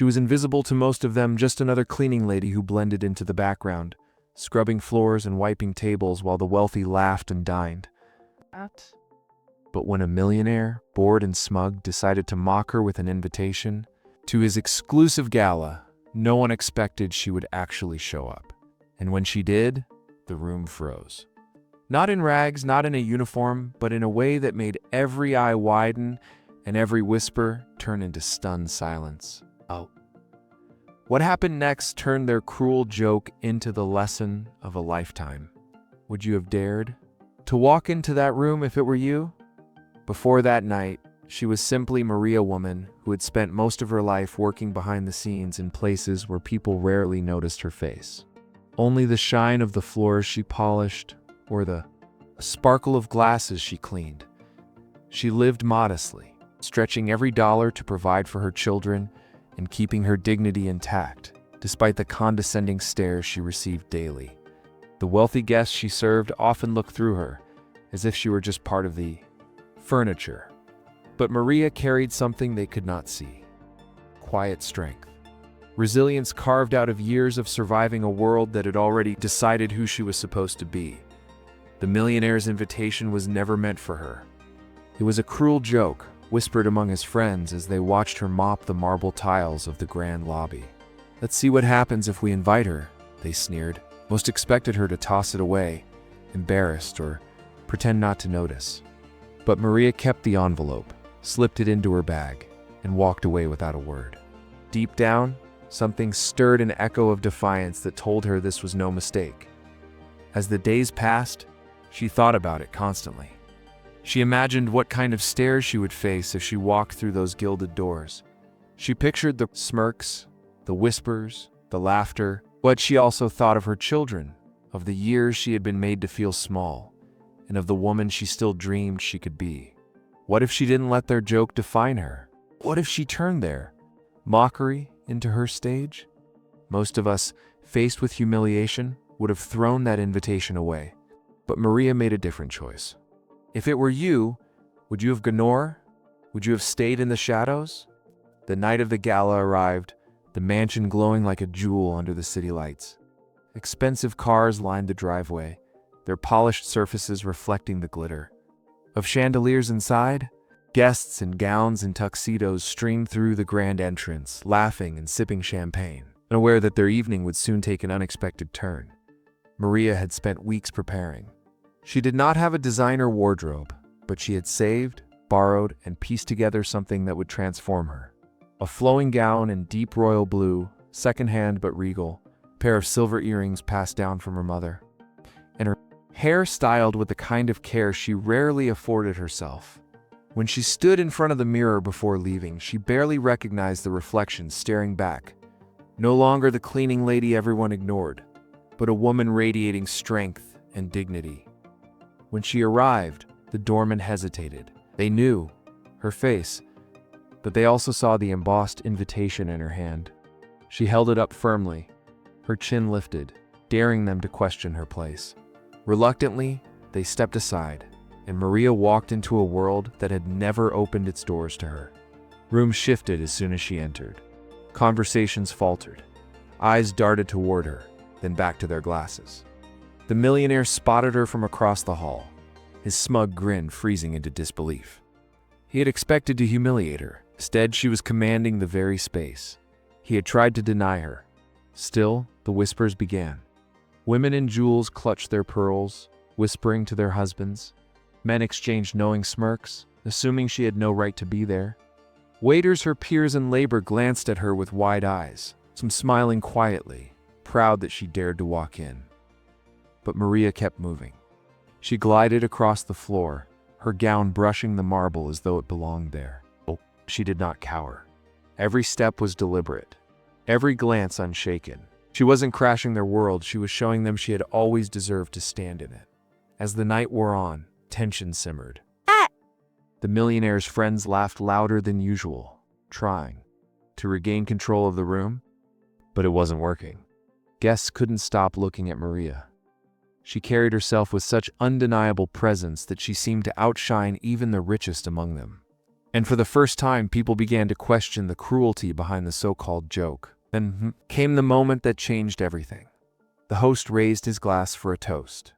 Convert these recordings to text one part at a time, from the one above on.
She was invisible to most of them, just another cleaning lady who blended into the background, scrubbing floors and wiping tables while the wealthy laughed and dined. But when a millionaire, bored and smug, decided to mock her with an invitation to his exclusive gala, no one expected she would actually show up. And when she did, the room froze. Not in rags, not in a uniform, but in a way that made every eye widen and every whisper turn into stunned silence. Oh. What happened next turned their cruel joke into the lesson of a lifetime. Would you have dared to walk into that room if it were you? Before that night, she was simply Maria woman who had spent most of her life working behind the scenes in places where people rarely noticed her face. Only the shine of the floors she polished or the sparkle of glasses she cleaned. She lived modestly, stretching every dollar to provide for her children and keeping her dignity intact, despite the condescending stares she received daily. The wealthy guests she served often looked through her, as if she were just part of the furniture. But Maria carried something they could not see: quiet strength. Resilience carved out of years of surviving a world that had already decided who she was supposed to be. The millionaire's invitation was never meant for her. It was a cruel joke, whispered among his friends as they watched her mop the marble tiles of the grand lobby. "Let's see what happens if we invite her," they sneered. Most expected her to toss it away, embarrassed, or pretend not to notice. But Maria kept the envelope, slipped it into her bag, and walked away without a word. Deep down, something stirred an echo of defiance that told her this was no mistake. As the days passed, she thought about it constantly. She imagined what kind of stares she would face if she walked through those gilded doors. She pictured the smirks, the whispers, the laughter, but she also thought of her children, of the years she had been made to feel small, and of the woman she still dreamed she could be. What if she didn't let their joke define her? What if she turned their mockery into her stage? Most of us, faced with humiliation, would have thrown that invitation away. But Maria made a different choice. If it were you, would you have gone? Would you have stayed in the shadows? The night of the gala arrived, the mansion glowing like a jewel under the city lights. Expensive cars lined the driveway, their polished surfaces reflecting the glitter of chandeliers inside. Guests in gowns and tuxedos streamed through the grand entrance, laughing and sipping champagne, unaware that their evening would soon take an unexpected turn. Maria had spent weeks preparing. She did not have a designer wardrobe, but she had saved, borrowed, and pieced together something that would transform her. A flowing gown in deep royal blue, secondhand but regal, a pair of silver earrings passed down from her mother, and her hair styled with the kind of care she rarely afforded herself. When she stood in front of the mirror before leaving, she barely recognized the reflection staring back. No longer the cleaning lady everyone ignored, but a woman radiating strength and dignity. When she arrived, the doorman hesitated. They knew her face, but they also saw the embossed invitation in her hand. She held it up firmly, her chin lifted, daring them to question her place. Reluctantly, they stepped aside, and Maria walked into a world that had never opened its doors to her. Rooms shifted as soon as she entered. Conversations faltered. Eyes darted toward her, then back to their glasses. The millionaire spotted her from across the hall, his smug grin freezing into disbelief. He had expected to humiliate her. Instead, she was commanding the very space. He had tried to deny her. Still, the whispers began. Women in jewels clutched their pearls, whispering to their husbands. Men exchanged knowing smirks, assuming she had no right to be there. Waiters, her peers in labor, glanced at her with wide eyes, some smiling quietly, proud that she dared to walk in. But Maria kept moving. She glided across the floor, her gown brushing the marble as though it belonged there. She did not cower. Every step was deliberate, every glance unshaken. She wasn't crashing their world, she was showing them she had always deserved to stand in it. As the night wore on, tension simmered. The millionaire's friends laughed louder than usual, trying to regain control of the room, but it wasn't working. Guests couldn't stop looking at Maria. She carried herself with such undeniable presence that she seemed to outshine even the richest among them. And for the first time, people began to question the cruelty behind the so-called joke. Then came the moment that changed everything. The host raised his glass for a toast.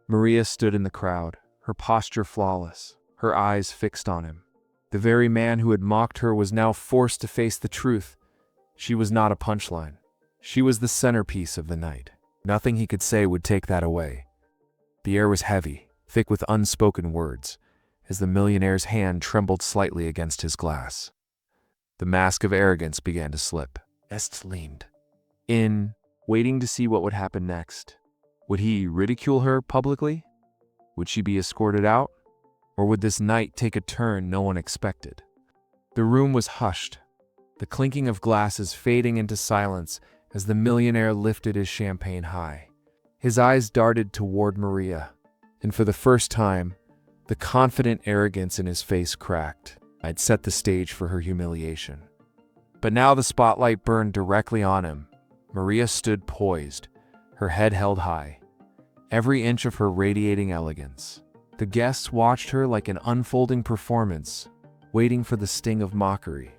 Maria stood in the crowd, her posture flawless, her eyes fixed on him. The very man who had mocked her was now forced to face the truth. She was not a punchline. She was the centerpiece of the night. Nothing he could say would take that away. The air was heavy, thick with unspoken words, as the millionaire's hand trembled slightly against his glass. The mask of arrogance began to slip. Est leaned in, waiting to see what would happen next. Would he ridicule her publicly? Would she be escorted out? Or would this night take a turn no one expected? The room was hushed, the clinking of glasses fading into silence as the millionaire lifted his champagne high. His eyes darted toward Maria, and for the first time, the confident arrogance in his face cracked. I'd set the stage for her humiliation. But now the spotlight burned directly on him. Maria stood poised, her head held high, every inch of her radiating elegance. The guests watched her like an unfolding performance, waiting for the sting of mockery,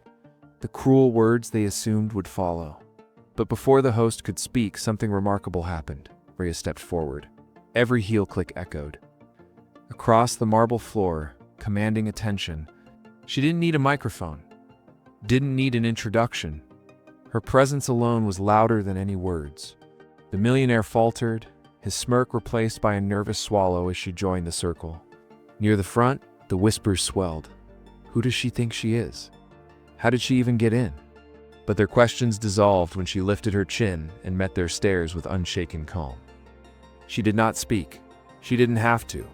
the cruel words they assumed would follow. But before the host could speak, something remarkable happened. Maria stepped forward. Every heel click echoed. Across the marble floor, commanding attention, she didn't need a microphone, didn't need an introduction. Her presence alone was louder than any words. The millionaire faltered, his smirk replaced by a nervous swallow as she joined the circle. Near the front, the whispers swelled. Who does she think she is? How did she even get in? But their questions dissolved when she lifted her chin and met their stares with unshaken calm. She did not speak. She didn't have to.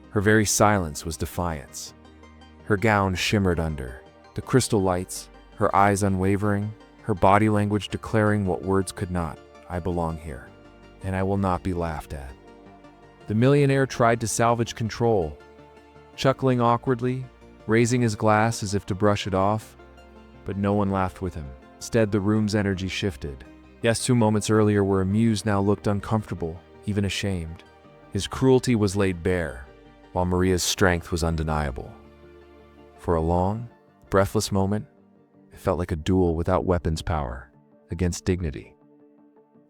Her very silence was defiance. Her gown shimmered under, the crystal lights, her eyes unwavering, her body language declaring what words could not. I belong here, and I will not be laughed at. The millionaire tried to salvage control, chuckling awkwardly, raising his glass as if to brush it off, but no one laughed with him. Instead, the room's energy shifted. Guests who moments earlier were amused now looked uncomfortable, even ashamed. His cruelty was laid bare, while Maria's strength was undeniable. For a long, breathless moment, it felt like a duel without weapons power, against dignity.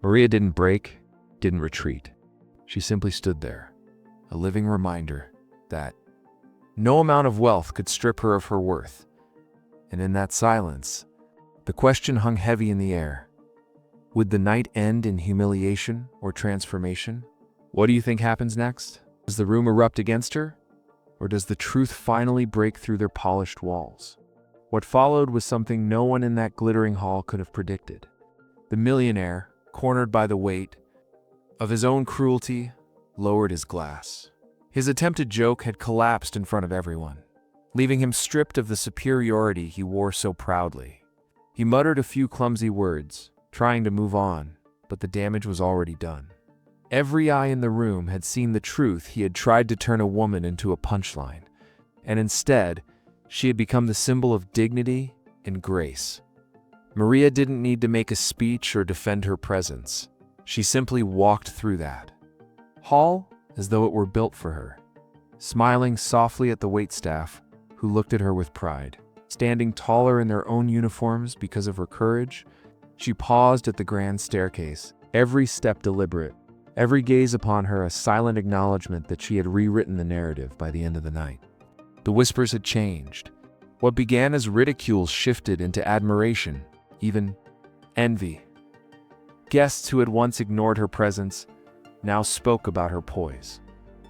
Maria didn't break, didn't retreat. She simply stood there, a living reminder that no amount of wealth could strip her of her worth. And in that silence, the question hung heavy in the air. Would the night end in humiliation or transformation? What do you think happens next? Does the room erupt against her? Or does the truth finally break through their polished walls? What followed was something no one in that glittering hall could have predicted. The millionaire, cornered by the weight of his own cruelty, lowered his glass. His attempted joke had collapsed in front of everyone, leaving him stripped of the superiority he wore so proudly. He muttered a few clumsy words, trying to move on, but the damage was already done. Every eye in the room had seen the truth. He had tried to turn a woman into a punchline, and instead, she had become the symbol of dignity and grace. Maria didn't need to make a speech or defend her presence. She simply walked through that hall as though it were built for her, smiling softly at the waitstaff who looked at her with pride. Standing taller in their own uniforms because of her courage, she paused at the grand staircase, every step deliberate, every gaze upon her a silent acknowledgement that she had rewritten the narrative by the end of the night. The whispers had changed. What began as ridicule shifted into admiration, even envy. Guests who had once ignored her presence now spoke about her poise.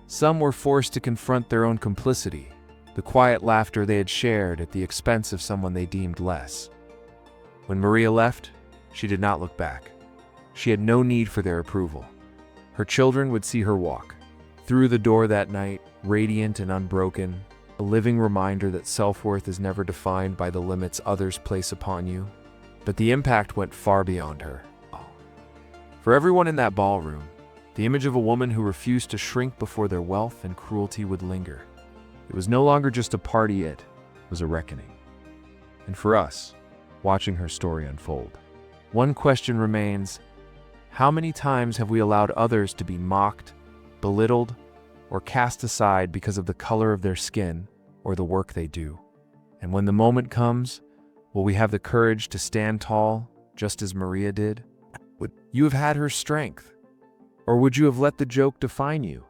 Some were forced to confront their own complicity, the quiet laughter they had shared at the expense of someone they deemed less. When Maria left, she did not look back. She had no need for their approval. Her children would see her walk through the door that night, radiant and unbroken, a living reminder that self-worth is never defined by the limits others place upon you. But the impact went far beyond her. For everyone in that ballroom, the image of a woman who refused to shrink before their wealth and cruelty would linger. It was no longer just a party, it was a reckoning. And for us, watching her story unfold, one question remains: how many times have we allowed others to be mocked, belittled, or cast aside because of the color of their skin or the work they do? And when the moment comes, will we have the courage to stand tall, just as Maria did? Would you have had her strength? Or would you have let the joke define you?